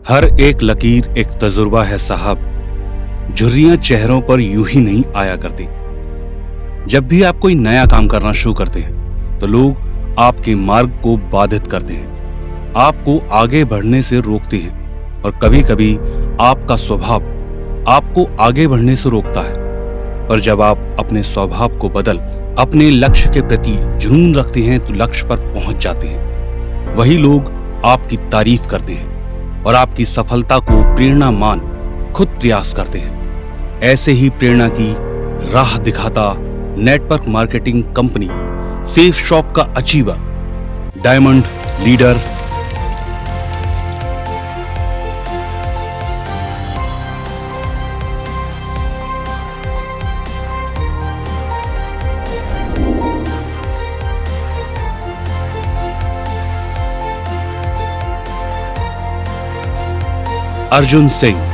हर एक लकीर एक तजुर्बा है साहब। झुर्रियां चेहरों पर यूं ही नहीं आया करती। जब भी आप कोई नया काम करना शुरू करते हैं तो लोग आपके मार्ग को बाधित करते हैं, आपको आगे बढ़ने से रोकते हैं और कभी कभी आपका स्वभाव आपको आगे बढ़ने से रोकता है। पर जब आप अपने स्वभाव को बदल अपने लक्ष्य के प्रति जुनून रखते हैं तो लक्ष्य पर पहुंच जाते हैं। वही लोग आपकी तारीफ करते हैं और आपकी सफलता को प्रेरणा मान खुद प्रयास करते हैं। ऐसे ही प्रेरणा की राह दिखाता network marketing company Safe Shop का achiever, diamond leader Arjun Singh.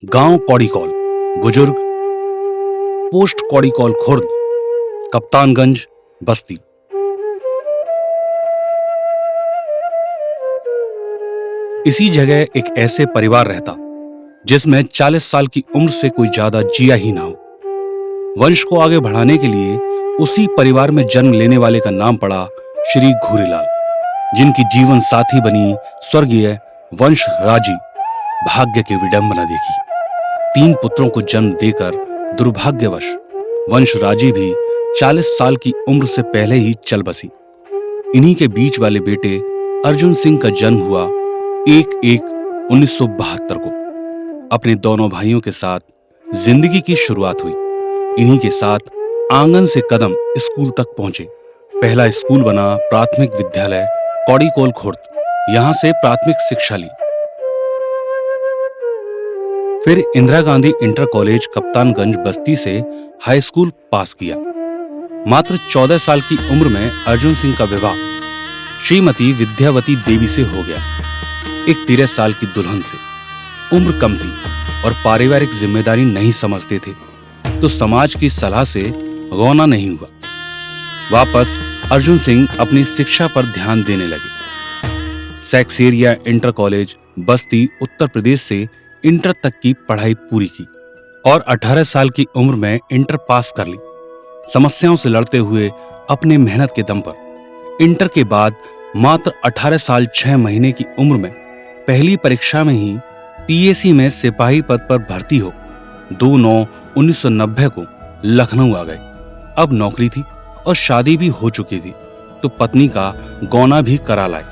गांव कौड़ीकौल, बुजुर्ग, पोस्ट कौड़ीकौल खुर्द, कप्तानगंज, बस्ती। इसी जगह एक ऐसे परिवार रहता जिसमें 40 साल की उम्र से कोई ज्यादा जिया ही ना हो। वंश को आगे बढ़ाने के लिए उसी परिवार में जन्म लेने वाले का नाम पड़ा श्री घूरीलाल, जिनकी जीवन साथी बनी स्वर्गीय वंश राजी। भाग्य की विडंबना देखी, 3 पुत्रों को जन्म देकर दुर्भाग्यवश वंश राजी भी 40 साल की उम्र से पहले ही चल बसी। इन्हीं के बीच वाले बेटे अर्जुन सिंह का जन्म हुआ 1/1/1972 को। अपने दोनों भाइयों के साथ जिंदगी की शुरुआत हुई। इन्हीं के साथ आंगन से कदम स्कूल तक पहुंचे। पहला स्कूल बना प्राथमिक विद्यालय कौड़ीकौल खुर्द, यहां से प्राथमिक शिक्षा ली। फिर इंदिरा गांधी इंटर कॉलेज कप्तानगंज बस्ती से हाई स्कूल पास किया। मात्र 14 साल की उम्र में अर्जुन सिंह का विवाह श्रीमती विद्यावती देवी से हो गया, एक 13 साल की दुल्हन से। उम्र कम थी और पारिवारिक जिम्मेदारी नहीं समझते थे, तो समाज की सलाह से गौना नहीं हुआ। वापस अर्जुन सिंह अपनी शिक्षा पर ध्यान देने लगे। सैक्सेरिया इंटर कॉलेज बस्ती उत्तर प्रदेश से इंटर तक की पढ़ाई पूरी की और 18 साल की उम्र में इंटर पास कर ली। समस्याओं से लड़ते हुए अपने मेहनत के दम पर इंटर के बाद मात्र 18 साल 6 महीने की उम्र में पहली परीक्षा में ही पीएसी में सिपाही पद पर भर्ती हो 2/9/1990 को लखनऊ आ गए। अब नौकरी थी और शादी भी हो चुकी थी, तो पत्नी का गौना भी करा लाए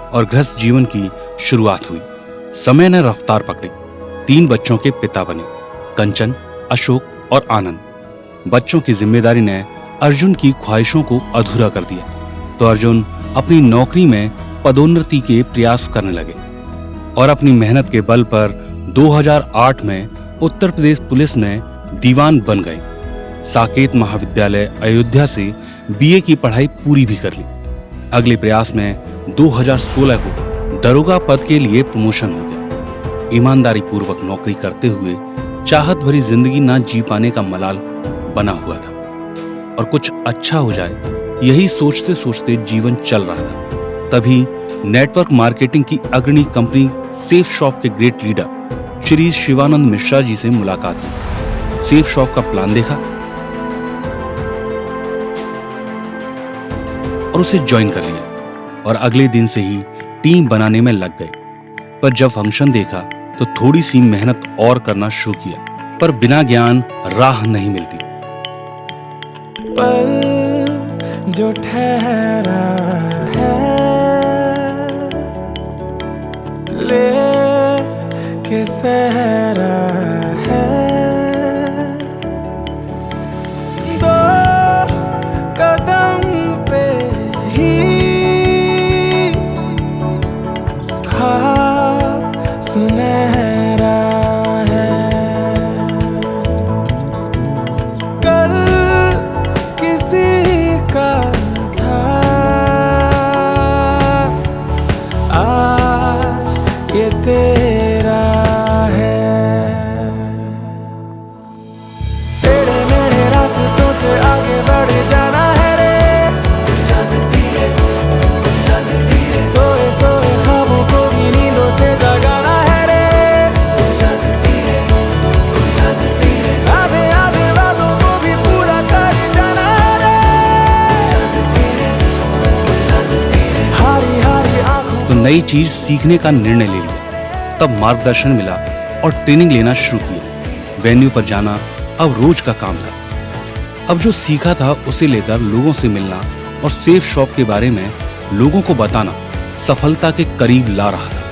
और गृहस्थ जीवन की शुरुआत हुई। समय ने रफ्तार पकड़ी। 3 बच्चों के पिता बने, कंचन, अशोक और आनंद। बच्चों की जिम्मेदारी ने अर्जुन की ख्वाहिशों को अधूरा कर दिया, तो अर्जुन अपनी नौकरी में पदोन्नति के प्रयास करने लगे और अपनी मेहनत के बल पर 2008 में उत्तर प्रदेश पुलिस में दीवान बन गए। साकेत महाविद्यालय अयोध्या से बीए की पढ़ाई पूरी भी कर ली। अगले प्रयास में 2016 को दरोगा पद के लिए प्रमोशन हो गया। ईमानदारी पूर्वक नौकरी करते हुए चाहत भरी जिंदगी ना जी पाने का मलाल बना हुआ था और कुछ अच्छा हो जाए, यही सोचते सोचते जीवन चल रहा था। तभी नेटवर्क मार्केटिंग की अग्रणी कंपनी सेफ शॉप के ग्रेट लीडर श्री शिवानंद मिश्रा जी से मुलाकात हुई। सेफ शॉप का प्लान देखा और उसे ज्वाइन कर लिया और अगले दिन से ही टीम बनाने में लग गए। पर जब फंक्शन देखा तो थोड़ी सी मेहनत और करना शुरू किया, पर बिना ज्ञान राह नहीं मिलती। पल जो ठहरा है ले के सहरा है दो कदम पे ही ख्वाब सुनहरा है कल किसी का था आज ये तेरा है तेरे मेरे रास्तों से आगे बढ़ जाना है रे सोए सोए ख्वाबों को भी नींदों से जगाना है रे आधे आधे वादों को भी पूरा कर जाना है रे हारी हारी आंखों तो नई चीज सीखने का निर्णय ले लिया। तब मार्गदर्शन मिला और ट्रेनिंग लेना शुरू किया। वेन्यू पर जाना अब रोज का काम था। अब जो सीखा था उसे लेकर लोगों से मिलना और सेफ शॉप के बारे में लोगों को बताना सफलता के करीब ला रहा था।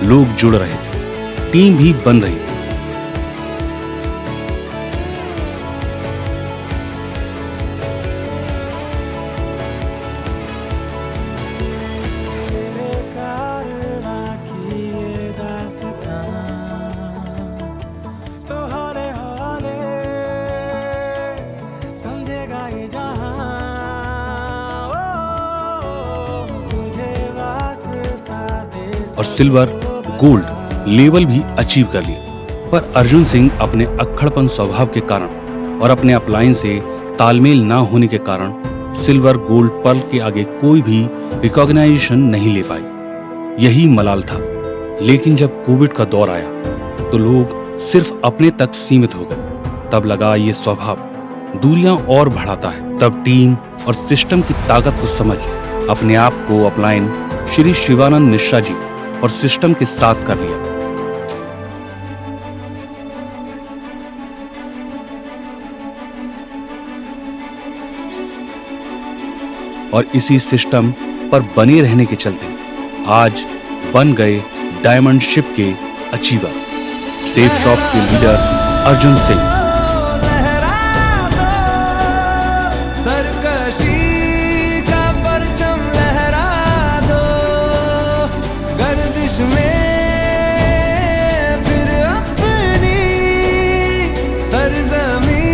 लोग जुड़ रहे थे, टीम भी बन रही थी। तेरे कारवां की ये दास्तां तो हौले हौले समझेगा ये जहां ओ तुझे वास्ता दे और सिल्वर गोल्ड लेवल भी अचीव कर लिया। पर अर्जुन सिंह अपने अक्खड़पन स्वभाव के कारण और अपने अपलाइन से तालमेल ना होने के कारण सिल्वर गोल्ड पर्ल के आगे कोई भी रिकॉग्नाइजेशन नहीं ले पाई। यही मलाल था। लेकिन जब कोविड का दौर आया तो लोग सिर्फ अपने तक सीमित हो गए। तब लगा ये स्वभाव दूरियां और बढ़ाता है। तब टीम और सिस्टम की ताकत को समझ अपने आप को अपलाइन श्री शिवानंद मिश्रा जी और सिस्टम के साथ कर लिया। और इसी सिस्टम पर बने रहने के चलते आज बन गए डायमंड शिप के अचीवर, सेफ शॉप के लीडर अर्जुन सिंह। सरकशी का परचम लहरा दो गर्दिश में फिर अपनी सरजमी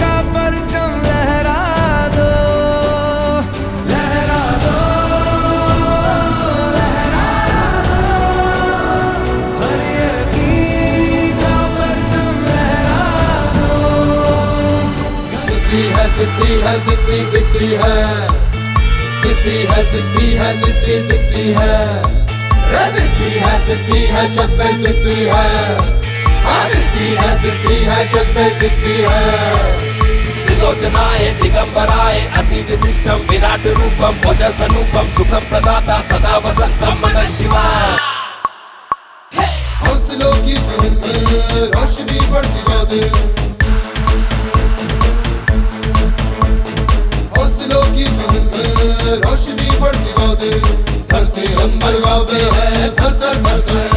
का परचम लहरा दो लहरा दो हर यकीन का परचम लहरा दो सिद्धि है सिद्धि है सिद्धि सिद्धि है सिद्धि है सिद्धि है सिद्धि सिद्धि है रे सिद्धि है जज्बे सिद्धि है हाँ सिद्धि है जज्बे सिद्धि है त्रिलोचनाय दिगंबराय अति विशिष्टम विराट रूपम ओजस अनुपम सुखम प्रदाता सदा वसंतम मनः शिवाय। हौसलों की पहन में रोशनी बढ़ती जाती हौसलों की पहन में रोशनी बढ़ती जाती धरती अंबर गावे है थर थर थर थर